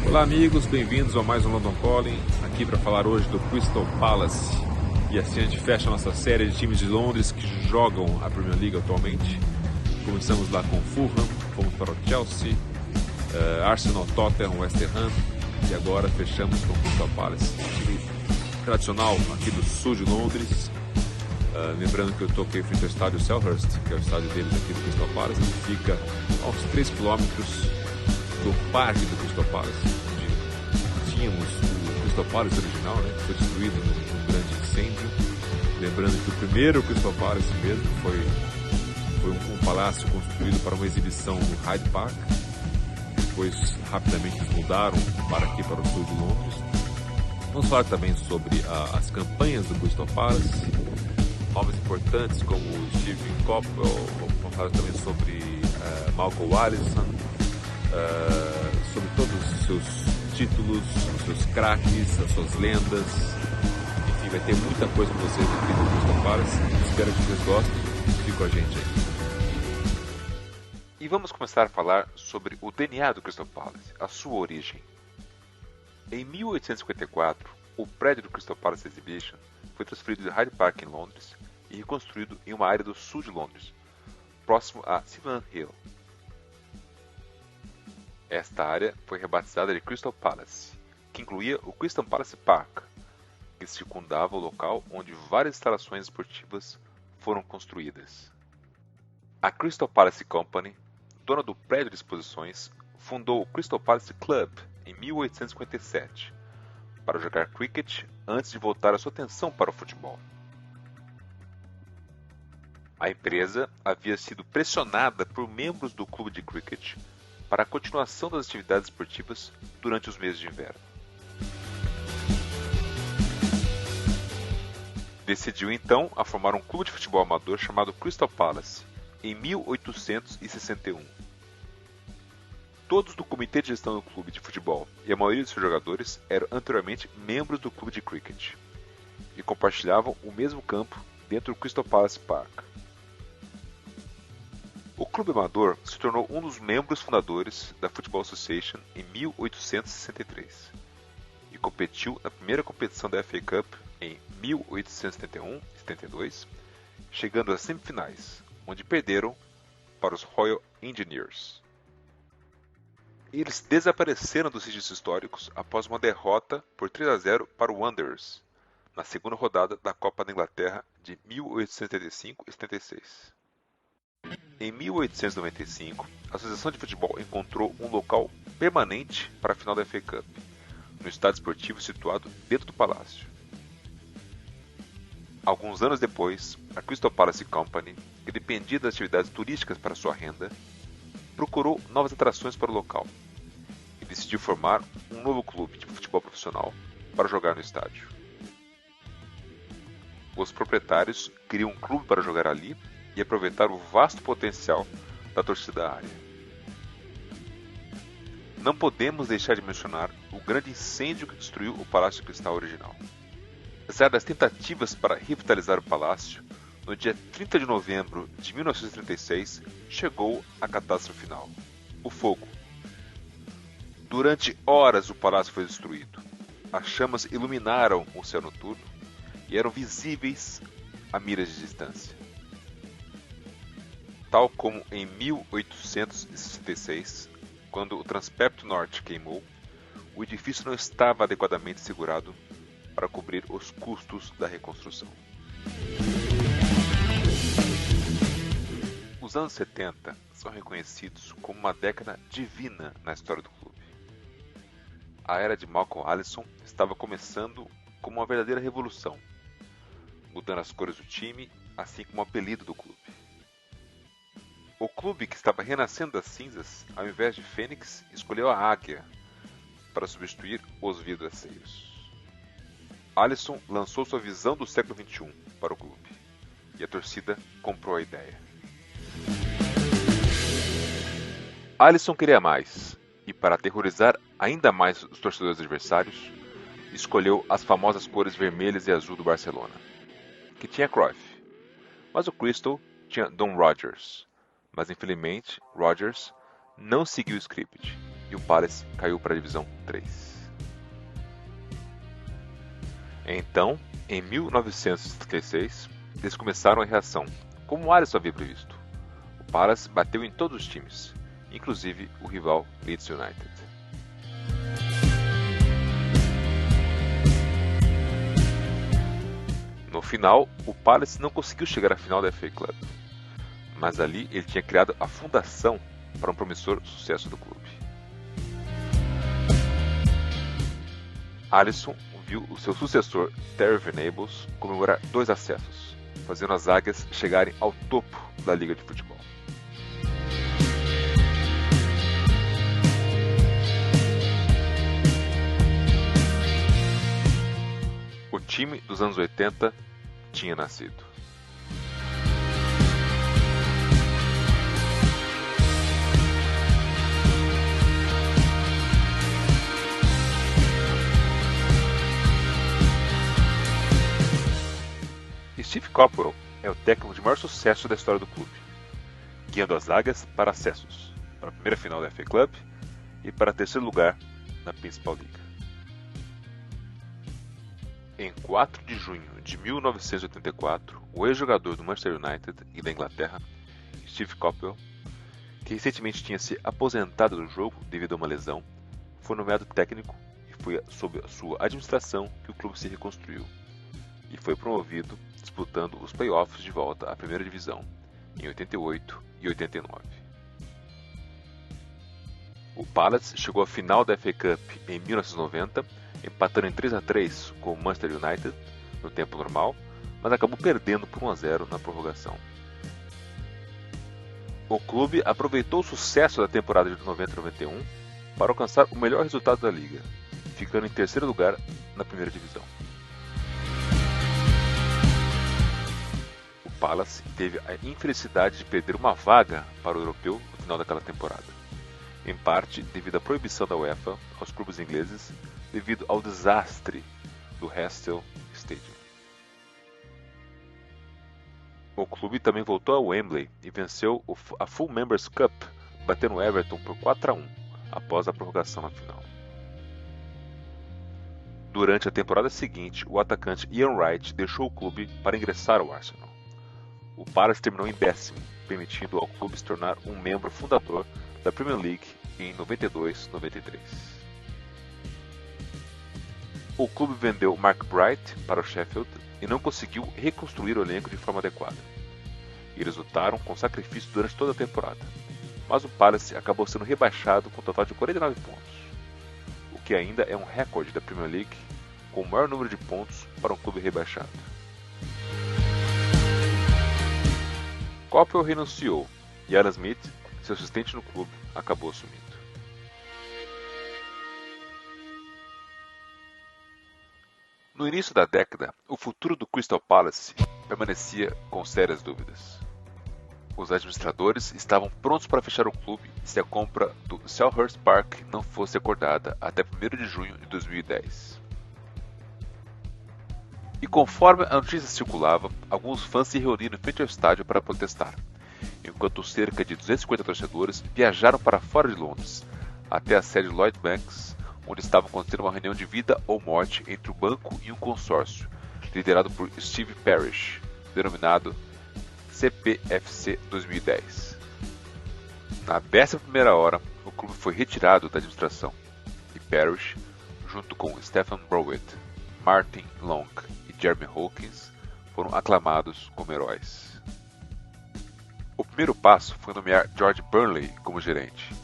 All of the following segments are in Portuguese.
Olá amigos, bem-vindos a mais um London Calling, aqui para falar hoje do Crystal Palace. E assim a gente fecha a nossa série de times de Londres que jogam a Premier League atualmente. Começamos lá com Fulham, fomos para o Chelsea, Arsenal, Tottenham, West Ham e agora fechamos com o Crystal Palace, time tradicional aqui do sul de Londres. Lembrando que eu estou aqui frente ao estádio Selhurst, que é o estádio deles aqui do Crystal Palace, que fica a uns 3 km do parque do Crystal Palace, onde tínhamos o Crystal Palace original, né, que foi destruído num grande incêndio. Lembrando que o primeiro Crystal Palace mesmo foi um palácio construído para uma exibição no Hyde Park. Depois, rapidamente, eles mudaram para aqui, para o sul de Londres. Vamos falar também sobre as campanhas do Crystal Palace, nomes importantes como Steve Coppell. Vamos falar também sobre Malcolm Alisson, sobre todos os seus títulos, os seus craques, as suas lendas. Enfim, vai ter muita coisa para vocês aqui no Crystal Palace. Espero que vocês gostem. Fique com a gente aí. E vamos começar a falar sobre o DNA do Crystal Palace, a sua origem. Em 1854, o prédio do Crystal Palace Exhibition foi transferido de Hyde Park em Londres e reconstruído em uma área do sul de Londres, próximo a Sivan Hill. Esta área foi rebatizada de Crystal Palace, que incluía o Crystal Palace Park, que circundava o local onde várias instalações esportivas foram construídas. A Crystal Palace Company, dona do prédio de exposições, fundou o Crystal Palace Club em 1857 para jogar cricket antes de voltar a sua atenção para o futebol. A empresa havia sido pressionada por membros do clube de cricket para a continuação das atividades esportivas durante os meses de inverno. Decidiu então a formar um clube de futebol amador chamado Crystal Palace em 1861. Todos do comitê de gestão do clube de futebol e a maioria de seus jogadores eram anteriormente membros do clube de cricket e compartilhavam o mesmo campo dentro do Crystal Palace Park. O clube amador se tornou um dos membros fundadores da Football Association em 1863 e competiu na primeira competição da FA Cup em 1871 e 72, chegando às semifinais, onde perderam para os Royal Engineers. Eles desapareceram dos registros históricos após uma derrota por 3-0 para o Wanderers, na segunda rodada da Copa da Inglaterra de 1875 e 76. Em 1895, a Associação de Futebol encontrou um local permanente para a final da FA Cup, no estádio esportivo situado dentro do palácio. Alguns anos depois, a Crystal Palace Company, que dependia das atividades turísticas para sua renda, procurou novas atrações para o local e decidiu formar um novo clube de futebol profissional para jogar no estádio. Os proprietários queriam um clube para jogar ali e aproveitar o vasto potencial da torcida da área. Não podemos deixar de mencionar o grande incêndio que destruiu o Palácio Cristal original. Apesar das tentativas para revitalizar o palácio, no dia 30 de novembro de 1936 chegou a catástrofe final: o fogo. Durante horas o palácio foi destruído. As chamas iluminaram o céu noturno e eram visíveis a milhas de distância. Tal como em 1866, quando o Transpepto Norte queimou, o edifício não estava adequadamente segurado para cobrir os custos da reconstrução. Os anos 70 são reconhecidos como uma década divina na história do clube. A era de Malcolm Alisson estava começando como uma verdadeira revolução, mudando as cores do time, assim como o apelido do clube. O clube, que estava renascendo das cinzas, ao invés de Fênix, escolheu a águia para substituir os vidraceiros. Alisson lançou sua visão do século XXI para o clube, e a torcida comprou a ideia. Alisson queria mais, e para aterrorizar ainda mais os torcedores adversários, escolheu as famosas cores vermelhas e azul do Barcelona, que tinha Cruyff, mas o Crystal tinha Don Rodgers. Mas infelizmente, Rodgers não seguiu o script e o Palace caiu para a Divisão 3. Então, em 1976, eles começaram a reação, como o Alisson havia previsto. O Palace bateu em todos os times, inclusive o rival Leeds United. No final, o Palace não conseguiu chegar à final da FA Cup, mas ali ele tinha criado a fundação para um promissor sucesso do clube. Alisson viu o seu sucessor Terry Venables comemorar 2 acessos, fazendo as águias chegarem ao topo da Liga de Futebol. O time dos anos 80 tinha nascido. Steve Coppell é o técnico de maior sucesso da história do clube, guiando as águias para acessos, para a primeira final da FA Club e para terceiro lugar na principal liga. Em 4 de junho de 1984, o ex-jogador do Manchester United e da Inglaterra, Steve Coppell, que recentemente tinha se aposentado do jogo devido a uma lesão, foi nomeado técnico e foi sob a sua administração que o clube se reconstruiu e foi promovido disputando os playoffs de volta à primeira divisão em 88 e 89. O Palace chegou à final da FA Cup em 1990, empatando em 3-3 com o Manchester United no tempo normal, mas acabou perdendo por 1-0 na prorrogação. O clube aproveitou o sucesso da temporada de 90-91 para alcançar o melhor resultado da liga, ficando em terceiro lugar na primeira divisão. O Palace teve a infelicidade de perder uma vaga para o europeu no final daquela temporada, em parte devido à proibição da UEFA aos clubes ingleses devido ao desastre do Heysel Stadium. O clube também voltou a Wembley e venceu a Full Members Cup, batendo o Everton por 4-1 após a prorrogação na final. Durante a temporada seguinte, o atacante Ian Wright deixou o clube para ingressar ao Arsenal. O Palace terminou em 10º, permitindo ao clube se tornar um membro fundador da Premier League em 92-93. O clube vendeu Mark Bright para o Sheffield e não conseguiu reconstruir o elenco de forma adequada. Eles lutaram com sacrifício durante toda a temporada, mas o Palace acabou sendo rebaixado com um total de 49 pontos, o que ainda é um recorde da Premier League com o maior número de pontos para um clube rebaixado. Coppell renunciou e Alan Smith, seu assistente no clube, acabou assumindo. No início da década, o futuro do Crystal Palace permanecia com sérias dúvidas. Os administradores estavam prontos para fechar o clube se a compra do Selhurst Park não fosse acordada até 1º de junho de 2010. E conforme a notícia circulava, alguns fãs se reuniram em frente ao estádio para protestar, enquanto cerca de 250 torcedores viajaram para fora de Londres, até a sede Lloyds Banks, onde estava acontecendo uma reunião de vida ou morte entre o banco e um consórcio, liderado por Steve Parish, denominado CPFC 2010. Na 11ª hora, o clube foi retirado da administração, e Parish, junto com Stephen Browett, Martin Long e Jeremy Hawkins, foram aclamados como heróis. O primeiro passo foi nomear George Burnley como gerente,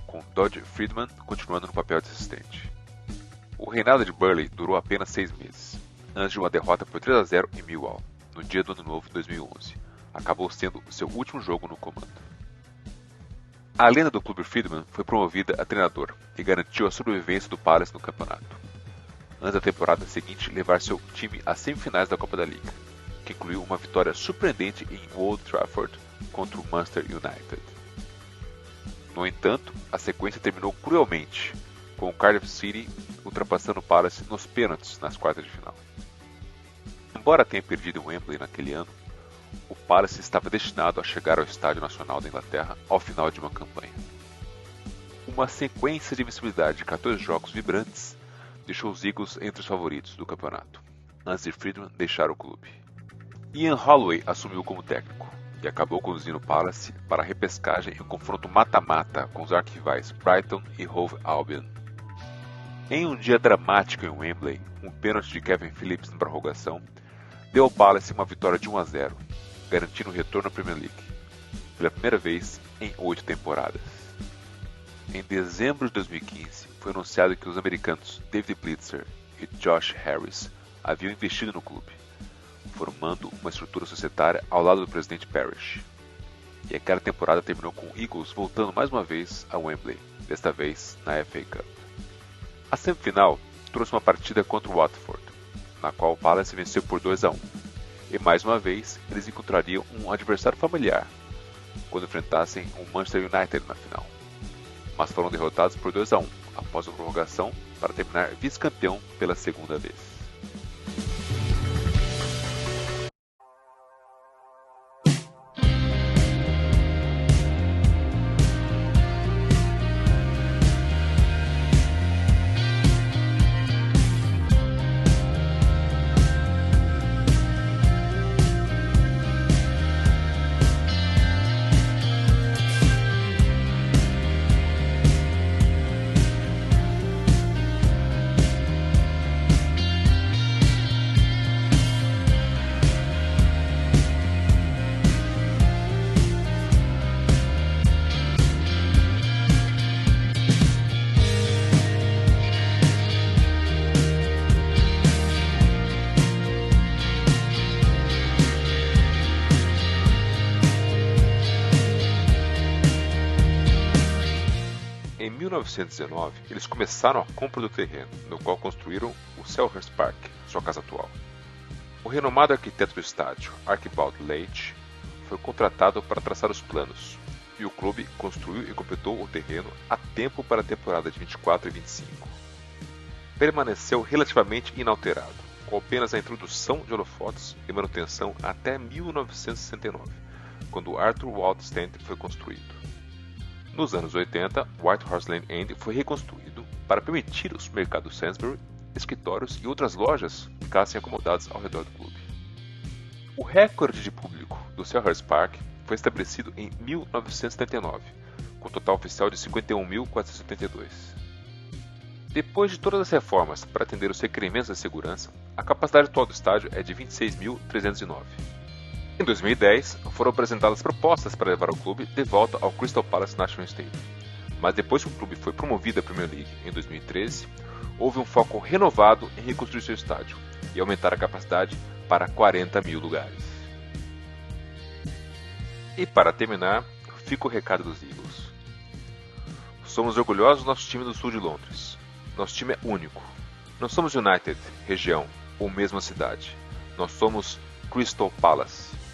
com Dodge Friedman continuando no papel de assistente. O reinado de Burnley durou apenas 6 meses, antes de uma derrota por 3-0 em Millwall, no dia do Ano Novo de 2011. Acabou sendo o seu último jogo no comando. A lenda do clube Friedman foi promovida a treinador e garantiu a sobrevivência do Palace no campeonato, antes da temporada seguinte levar seu time às semifinais da Copa da Liga, que incluiu uma vitória surpreendente em Old Trafford contra o Manchester United. No entanto, a sequência terminou cruelmente, com o Cardiff City ultrapassando o Palace nos pênaltis nas quartas de final. Embora tenha perdido em Wembley naquele ano, o Palace estava destinado a chegar ao Estádio Nacional da Inglaterra ao final de uma campanha. Uma sequência de invencibilidade de 14 jogos vibrantes deixou os Eagles entre os favoritos do campeonato, antes de Friedman deixar o clube. Ian Holloway assumiu como técnico e acabou conduzindo o Palace para a repescagem em um confronto mata-mata com os arquirrivais Brighton e Hove Albion. Em um dia dramático em Wembley, um pênalti de Kevin Phillips na prorrogação deu ao Palace uma vitória de 1-0, garantindo o retorno à Premier League, pela primeira vez em 8 temporadas. Em dezembro de 2015, foi anunciado que os americanos David Blitzer e Josh Harris haviam investido no clube, formando uma estrutura societária ao lado do presidente Parrish. E aquela temporada terminou com o Eagles voltando mais uma vez a Wembley, desta vez na FA Cup. A semifinal trouxe uma partida contra o Watford, na qual o Palace venceu por 2-1, e mais uma vez eles encontrariam um adversário familiar, quando enfrentassem o Manchester United na final. Mas foram derrotados por 2-1 após a prorrogação para terminar vice-campeão pela segunda vez. Em 1919, eles começaram a compra do terreno, no qual construíram o Selhurst Park, sua casa atual. O renomado arquiteto do estádio, Archibald Leitch, foi contratado para traçar os planos, e o clube construiu e completou o terreno a tempo para a temporada de 24 e 25. Permaneceu relativamente inalterado, com apenas a introdução de holofotes e manutenção até 1969, quando Arthur Wald Stand foi construído. Nos anos 80, White Horse Lane End foi reconstruído para permitir os mercados Sainsbury, escritórios e outras lojas ficassem acomodados ao redor do clube. O recorde de público do Selhurst Park foi estabelecido em 1979, com um total oficial de 51.472. Depois de todas as reformas para atender os requerimentos da segurança, a capacidade atual do estádio é de 26.309. Em 2010, foram apresentadas propostas para levar o clube de volta ao Crystal Palace National Stadium, mas depois que o clube foi promovido à Premier League em 2013, houve um foco renovado em reconstruir seu estádio e aumentar a capacidade para 40 mil lugares. E para terminar, fica o recado dos Eagles. Somos orgulhosos do nosso time do sul de Londres. Nosso time é único. Não somos United, região ou mesma cidade. Nós somos Crystal Palace.